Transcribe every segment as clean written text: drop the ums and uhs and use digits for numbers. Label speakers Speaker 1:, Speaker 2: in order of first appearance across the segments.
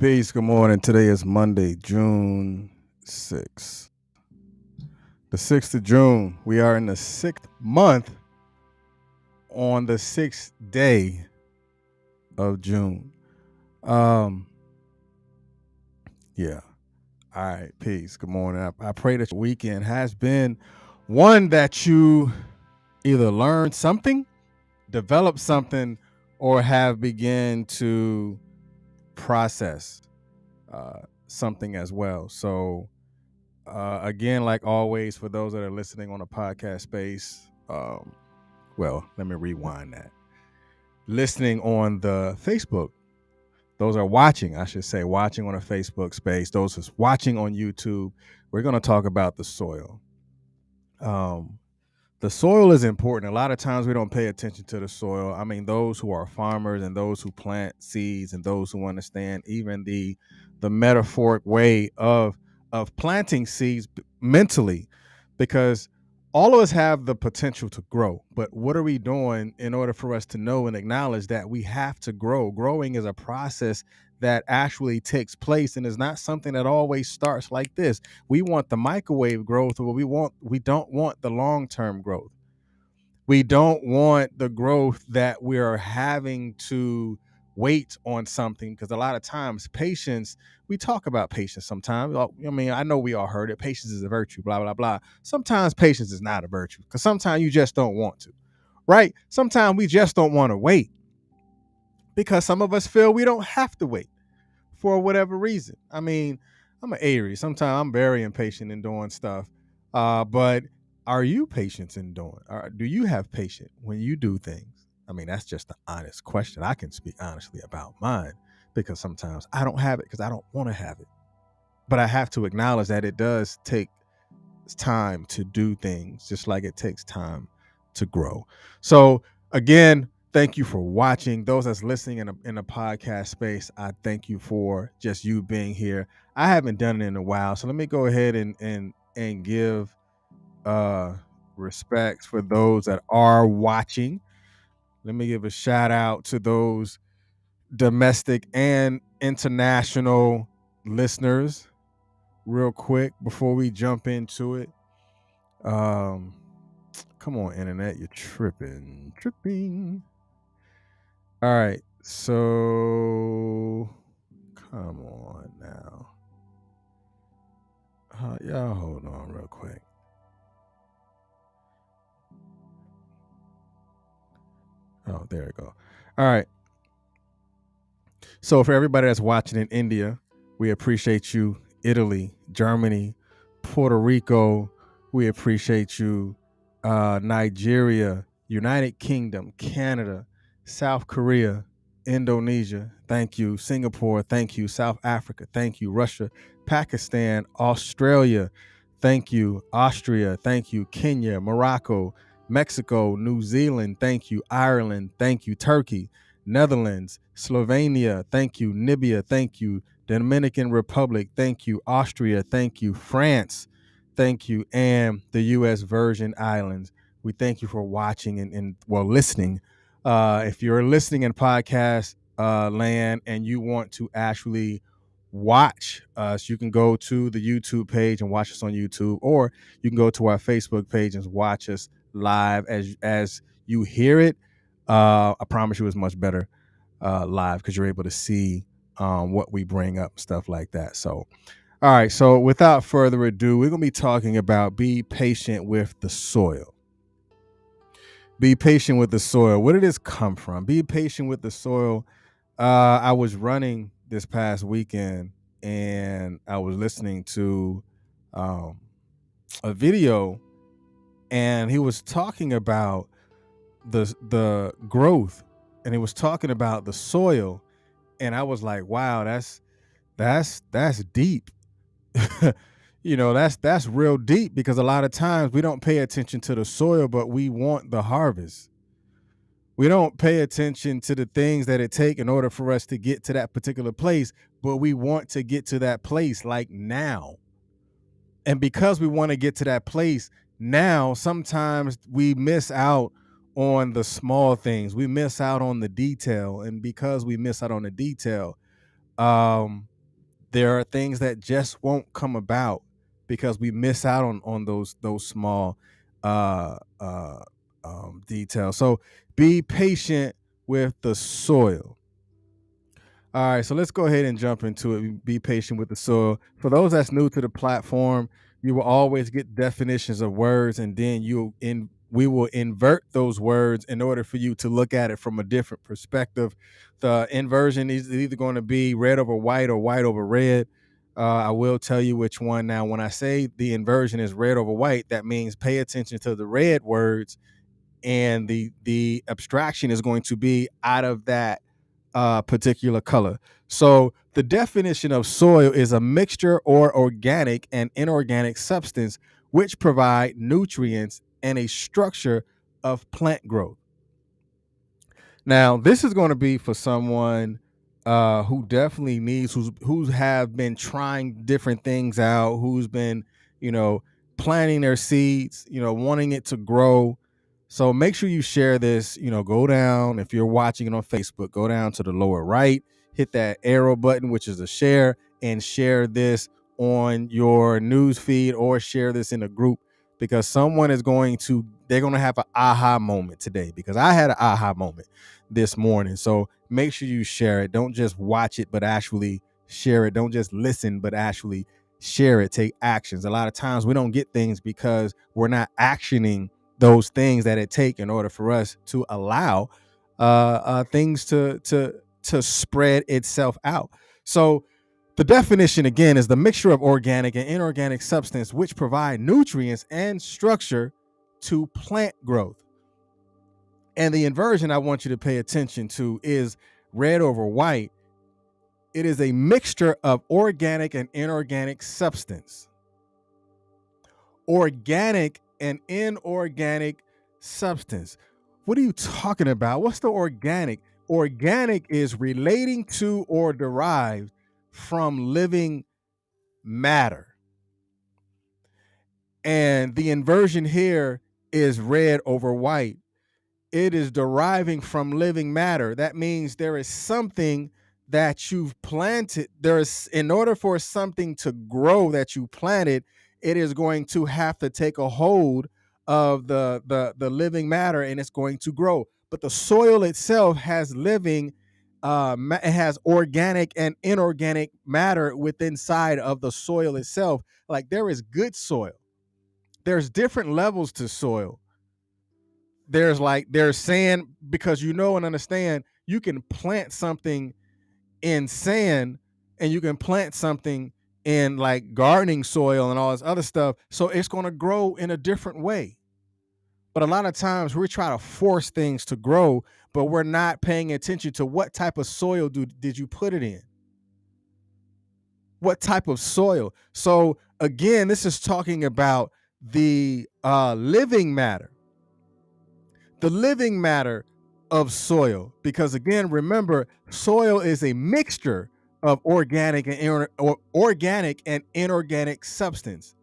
Speaker 1: Peace. Good morning. Today is Monday, June 6th. The 6th of June. We are in the 6th month on the 6th day of June. Yeah. All right. Peace. Good morning. I pray that your weekend has been one that you either learned something, developed something, or have begun to process something as well. So, again, like always, for those that are listening on a podcast space, well, let me rewind that. Listening on the Facebook, those are watching, I should say, watching on a Facebook space. Those who's watching on YouTube, we're going to talk about the soil. The soil is important. A lot of times we don't pay attention to the soil. I mean, those who are farmers and those who plant seeds and those who understand even the metaphoric way of planting seeds mentally, because all of us have the potential to grow. But what are we doing in order for us to know and acknowledge that we have to grow? Growing is a process that actually takes place and is not something that always starts like this. We want the microwave growth, or we don't want the long-term growth. We don't want the growth that we are having to wait on something, because a lot of times patience, we talk about patience sometimes. I mean, I know we all heard it. Patience is a virtue, blah, blah, blah. Sometimes patience is not a virtue, because sometimes you just don't want to, right? Sometimes we just don't want to wait because some of us feel we don't have to wait for whatever reason. I mean, I'm an Aries. Sometimes I'm very impatient in doing stuff. But are you patient in doing? Or do you have patience when you do things? I mean, that's just an honest question. I can speak honestly about mine, because sometimes I don't have it because I don't want to have it. But I have to acknowledge that it does take time to do things, just like it takes time to grow. So again, thank you for watching. Those that's listening in a podcast space, I thank you for just you being here. I haven't done it in a while, so let me go ahead and give respects for those that are watching. Let me give a shout out to those domestic and international listeners real quick before we jump into it. Um, Come on, internet, you're tripping. All right, so come on now. Y'all hold on real quick. Oh, there we go. All right. So for everybody that's watching in India, we appreciate you. Italy, Germany, Puerto Rico, we appreciate you. Nigeria, United Kingdom, Canada, South Korea, Indonesia, thank you. Singapore, thank you. South Africa, thank you. Russia, Pakistan, Australia, thank you. Austria, thank you. Kenya, Morocco, Mexico, New Zealand, thank you. Ireland, thank you. Turkey, Netherlands, Slovenia, thank you. Libya, thank you. Dominican Republic, thank you. Austria, thank you. France, thank you. And the U.S. Virgin Islands, we thank you for watching and listening. If you're listening in podcast land and you want to actually watch us, you can go to the YouTube page and watch us on YouTube, or you can go to our Facebook page and watch us live as you hear it. I promise you it's much better live, because you're able to see what we bring up, stuff like that. So, all right. So without further ado, we're going to be talking about be patient with the soil. Be patient with the soil. Where did this come from? Be patient with the soil. I was running this past weekend and I was listening to a video, and he was talking about the growth, and he was talking about the soil, and I was like, wow, that's deep. That's real deep, because a lot of times we don't pay attention to the soil, but we want the harvest. We don't pay attention to the things that it take in order for us to get to that particular place, but we want to get to that place like now. And because we want to get to that place now, sometimes we miss out on the small things. We miss out on the detail. And because we miss out on the detail, There are things that just won't come about because we miss out on those small uh, uh, details. So be patient with the soil. All right, so let's go ahead and jump into it. Be patient with the soil. For those that's new to the platform, you will always get definitions of words, and then we will invert those words in order for you to look at it from a different perspective. The inversion is either going to be red over white or white over red. I will tell you which one. Now, when I say the inversion is red over white, that means pay attention to the red words, and the abstraction is going to be out of that particular color. So the definition of soil is a mixture or organic and inorganic substance which provide nutrients and a structure of plant growth. Now, this is going to be for someone who definitely needs, who's have been trying different things out, who's been, planting their seeds, wanting it to grow. So make sure you share this. Go down, if you're watching it on Facebook, go down to the lower right, hit that arrow button, which is a share, and share this on your news feed or share this in a group, because they're going to have an aha moment today, because I had an aha moment this morning. So make sure you share it. Don't just watch it, but actually share it. Don't just listen, but actually share it. Take actions. A lot of times we don't get things because we're not actioning those things that it take in order for us to allow things to spread itself out. So the definition again is the mixture of organic and inorganic substance which provide nutrients and structure to plant growth. And the inversion I want you to pay attention to is red over white. It is a mixture of organic and inorganic substance. Organic and inorganic substance. What are you talking about? What's the organic? Organic is relating to or derived from living matter. And the inversion here is red over white. It is deriving from living matter. That means there is something that you've planted. In order for something to grow that you planted, it is going to have to take a hold of the living matter, and it's going to grow. But the soil itself has living, it has organic and inorganic matter within inside of the soil itself. Like, there is good soil. There's different levels to soil. There's sand, because and understand, you can plant something in sand and you can plant something in like gardening soil and all this other stuff. So it's going to grow in a different way. But a lot of times we try to force things to grow, but we're not paying attention to what type of soil did you put it in? What type of soil? So again, this is talking about the living matter. The living matter of soil, because again, remember, soil is a mixture of organic and inorganic substance.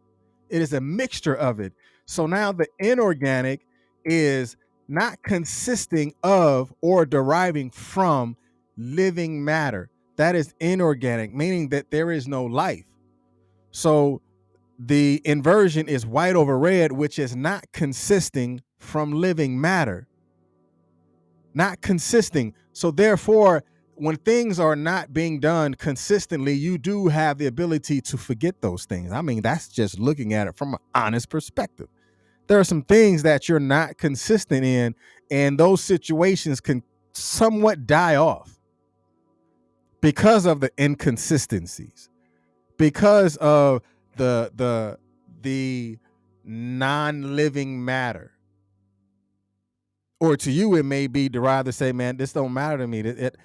Speaker 1: It is a mixture of it. So now the inorganic is not consisting of or deriving from living matter. That is inorganic, meaning that there is no life. So the inversion is white over red, which is not consisting from living matter. Not consisting. So therefore, when things are not being done consistently, you do have the ability to forget those things. I mean, that's just looking at it from an honest perspective. There are some things that you're not consistent in, and those situations can somewhat die off because of the inconsistencies, because of the non-living matter. Or to you, it may be derived to say, man, this don't matter to me. It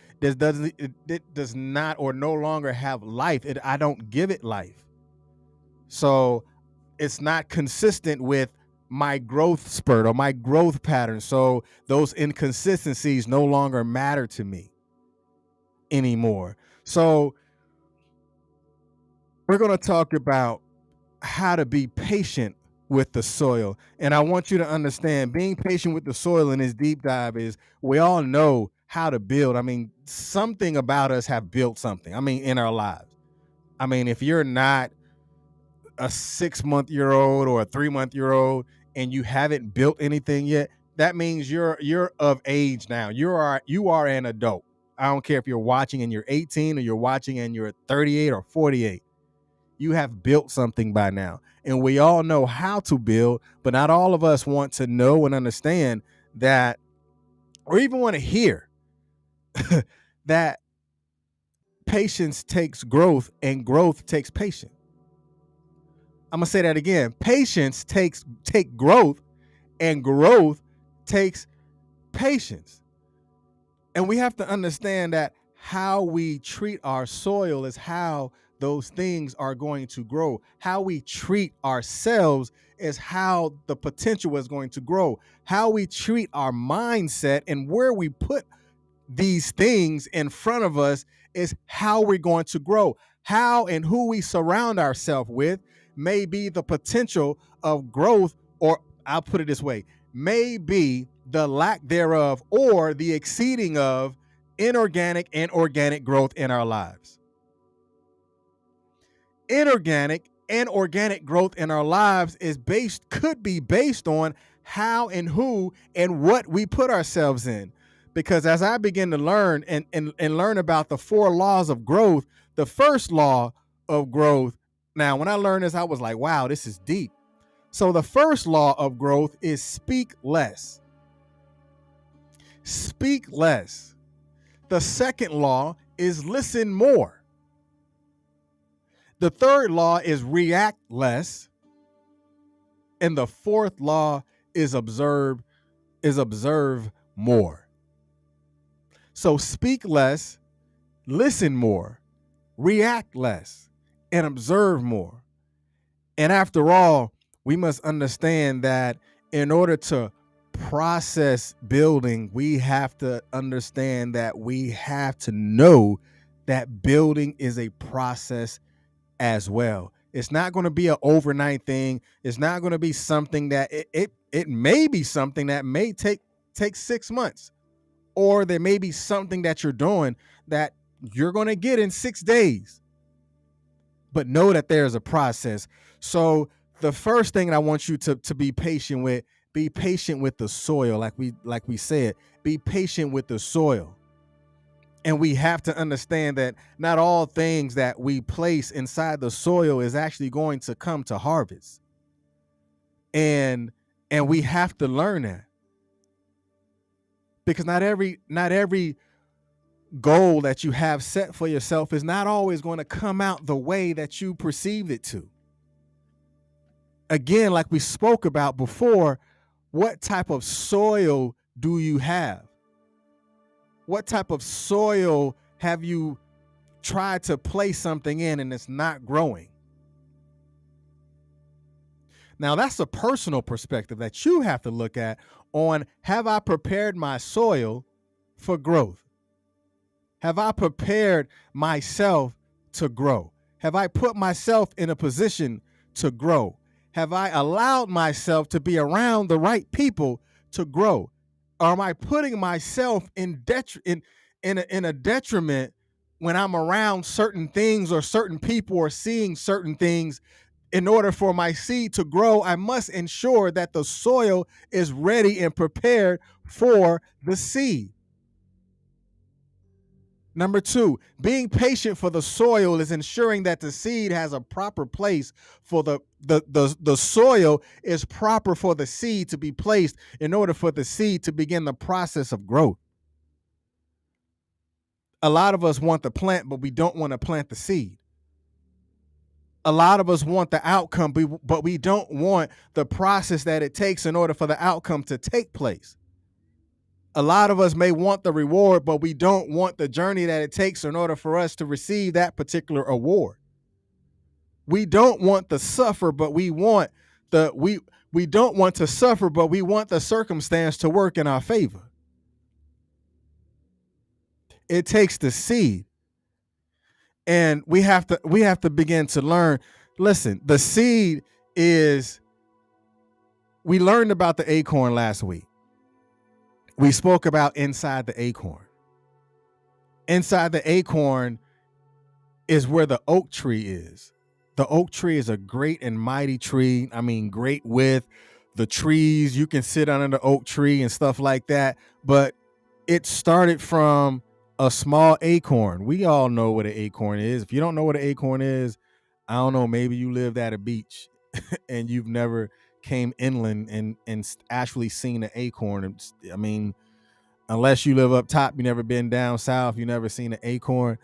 Speaker 1: does not or no longer have life. I don't give it life. So it's not consistent with my growth spurt or my growth pattern. So those inconsistencies no longer matter to me anymore. So we're going to talk about how to be patient with the soil. And I want you to understand, being patient with the soil in this deep dive is, we all know how to build. I mean, something about us have built something. I mean, in our lives. I mean, if you're not a 6-month-year-old or a 3-month-year-old and you haven't built anything yet, that means you're of age now. You are an adult. I don't care if you're watching and you're 18 or you're watching and you're 38 or 48. You have built something by now. And we all know how to build, but not all of us want to know and understand that, or even want to hear that patience takes growth and growth takes patience. I'm gonna say that again. Patience take growth and growth takes patience. And we have to understand that how we treat our soil is how those things are going to grow. How we treat ourselves is how the potential is going to grow. How we treat our mindset and where we put these things in front of us is how we're going to grow. How and who we surround ourselves with may be the potential of growth, or I'll put it this way, may be the lack thereof or the exceeding of inorganic and organic growth in our lives. Inorganic and organic growth in our lives could be based on how and who and what we put ourselves in. Because as I begin to learn and learn about the 4 laws of growth, the first law of growth, now when I learned this, I was like, wow, this is deep. So the first law of growth is speak less. Speak less. The second law is listen more. The third law is react less. And the fourth law is observe more. So speak less, listen more, react less, and observe more. And after all, we must understand that in order to process building, we have to understand that we have to know that building is a process as well. It's not going to be an overnight thing. It's not going to be something that it may be something that may take 6 months, or there may be something that you're doing that you're going to get in 6 days. But know that there's a process. So the first thing I want you to be patient with the soil. Like we said, be patient with the soil. And we have to understand that not all things that we place inside the soil is actually going to come to harvest. And we have to learn that. Because not every goal that you have set for yourself is not always going to come out the way that you perceived it to. Again, like we spoke about before, what type of soil do you have? What type of soil have you tried to place something in and it's not growing? Now, that's a personal perspective that you have to look at on, have I prepared my soil for growth? Have I prepared myself to grow? Have I put myself in a position to grow? Have I allowed myself to be around the right people to grow? Or am I putting myself in a detriment when I'm around certain things or certain people or seeing certain things? In order for my seed to grow, I must ensure that the soil is ready and prepared for the seed. Number 2, being patient for the soil is ensuring that the seed has a proper place for the soil is proper for the seed to be placed in order for the seed to begin the process of growth. A lot of us want the plant, but we don't want to plant the seed. A lot of us want the outcome, but we don't want the process that it takes in order for the outcome to take place. A lot of us may want the reward, but we don't want the journey that it takes in order for us to receive that particular award. We don't want the suffer, but we don't want to suffer, but we want the circumstance to work in our favor. It takes the seed. And we have to begin to learn. Listen, the seed is, we learned about the acorn last week. We spoke about inside the acorn. Inside the acorn is where the oak tree is. The oak tree is a great and mighty tree. I mean, great with the trees. You can sit under the oak tree and stuff like that. But it started from a small acorn. We all know what an acorn is. If you don't know what an acorn is, I don't know, maybe you lived at a beach and you've never came inland and actually seen an acorn. I mean, unless you live up top, you never been down south, you never seen an acorn.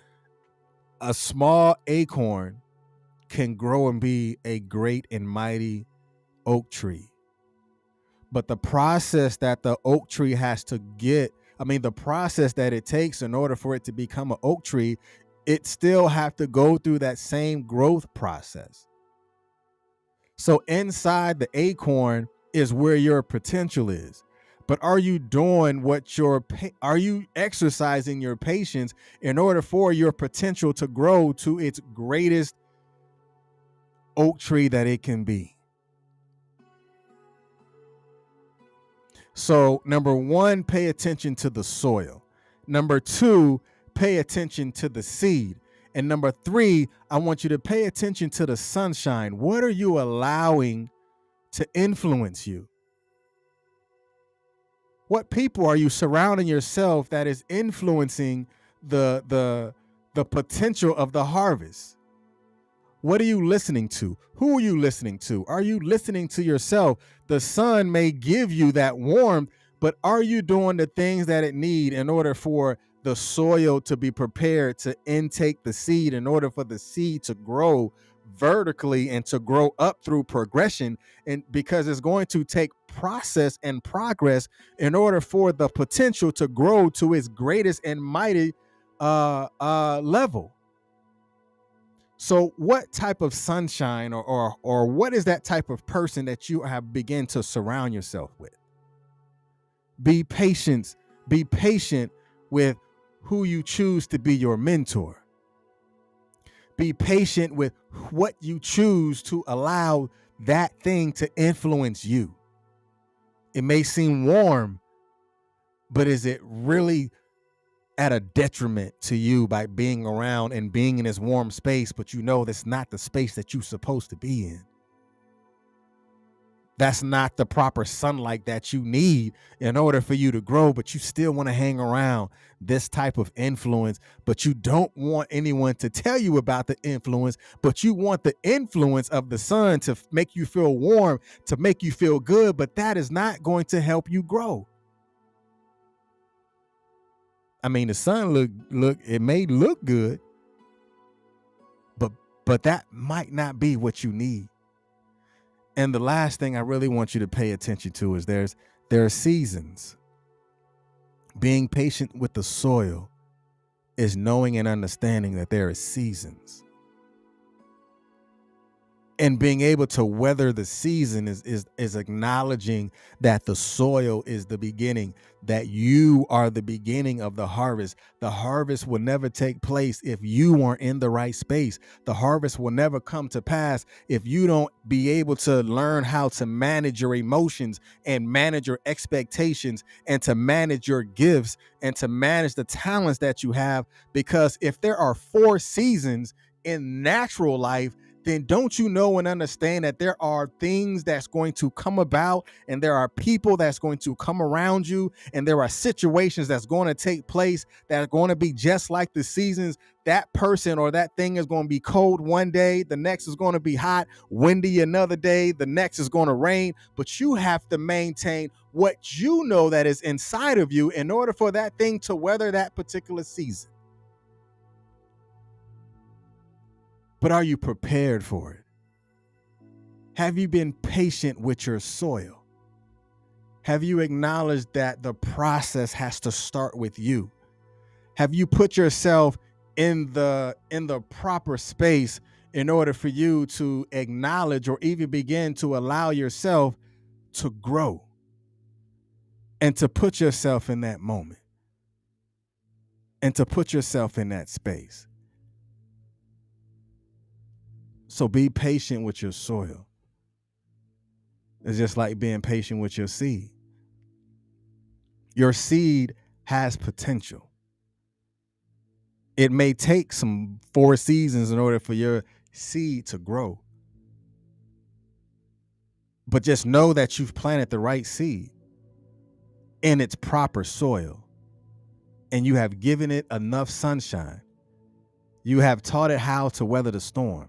Speaker 1: A small acorn can grow and be a great and mighty oak tree. But the process that the oak tree has to the process that it takes in order for it to become an oak tree, it still have to go through that same growth process. So inside the acorn is where your potential is. But are you doing are you exercising your patience in order for your potential to grow to its greatest oak tree that it can be? So, number one, pay attention to the soil. Number two, pay attention to the seed. And number three, I want you to pay attention to the sunshine. What are you allowing to influence you? What people are you surrounding yourself that is influencing the potential of the harvest? What are you listening to? Who are you listening to? Are you listening to yourself? The sun may give you that warmth, but are you doing the things that it needs in order for the soil to be prepared to intake the seed, in order for the seed to grow vertically and to grow up through progression? And because it's going to take process and progress in order for the potential to grow to its greatest and mighty level. So what type of sunshine or what is that type of person that you have begun to surround yourself with? Be patient with who you choose to be your mentor. Be patient with what you choose to allow that thing to influence you. It may seem warm, but is it really at a detriment to you by being around and being in this warm space, but you know that's not the space that you're supposed to be in? That's not the proper sunlight that you need in order for you to grow, but you still want to hang around this type of influence, but you don't want anyone to tell you about the influence, but you want the influence of the sun to make you feel warm, to make you feel good, but that is not going to help you grow. I mean, the sun it may look good, but that might not be what you need. And the last thing I really want you to pay attention to is there are seasons. Being patient with the soil is knowing and understanding that there are seasons. And being able to weather the season is acknowledging that the soil is the beginning, that you are the beginning of the harvest. The harvest will never take place if you aren't in the right space. The harvest will never come to pass if you don't be able to learn how to manage your emotions and manage your expectations and to manage your gifts and to manage the talents that you have. Because if there are 4 seasons in natural life, then don't you know and understand that there are things that's going to come about, and there are people that's going to come around you, and there are situations that's going to take place that are going to be just like the seasons. That person or that thing is going to be cold one day, the next is going to be hot, windy another day, the next is going to rain, but you have to maintain what you know that is inside of you in order for that thing to weather that particular season. But are you prepared for it? Have you been patient with your soil? Have you acknowledged that the process has to start with you? Have you put yourself in the proper space in order for you to acknowledge or even begin to allow yourself to grow and to put yourself in that moment and to put yourself in that space? So be patient with your soil. It's just like being patient with your seed. Your seed has potential. It may take some 4 seasons in order for your seed to grow. But just know that you've planted the right seed in its proper soil, and you have given it enough sunshine. You have taught it how to weather the storm,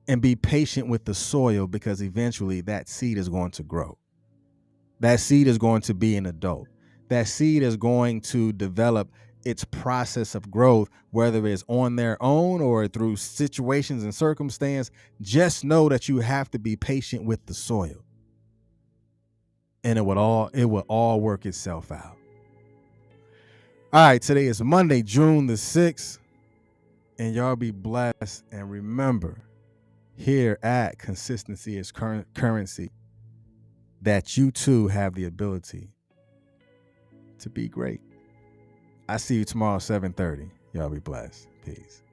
Speaker 1: and be patient with the soil, because eventually that seed is going to grow. That seed is going to be an adult. That seed is going to develop its process of growth, whether it's on their own or through situations and circumstance. Just know that you have to be patient with the soil, and it will all work itself out. All right, today is Monday, June the 6th, and y'all be blessed. And remember, here at Consistency is Currency, that you too have the ability to be great. I see you tomorrow, 7:30. Y'all be blessed. Peace.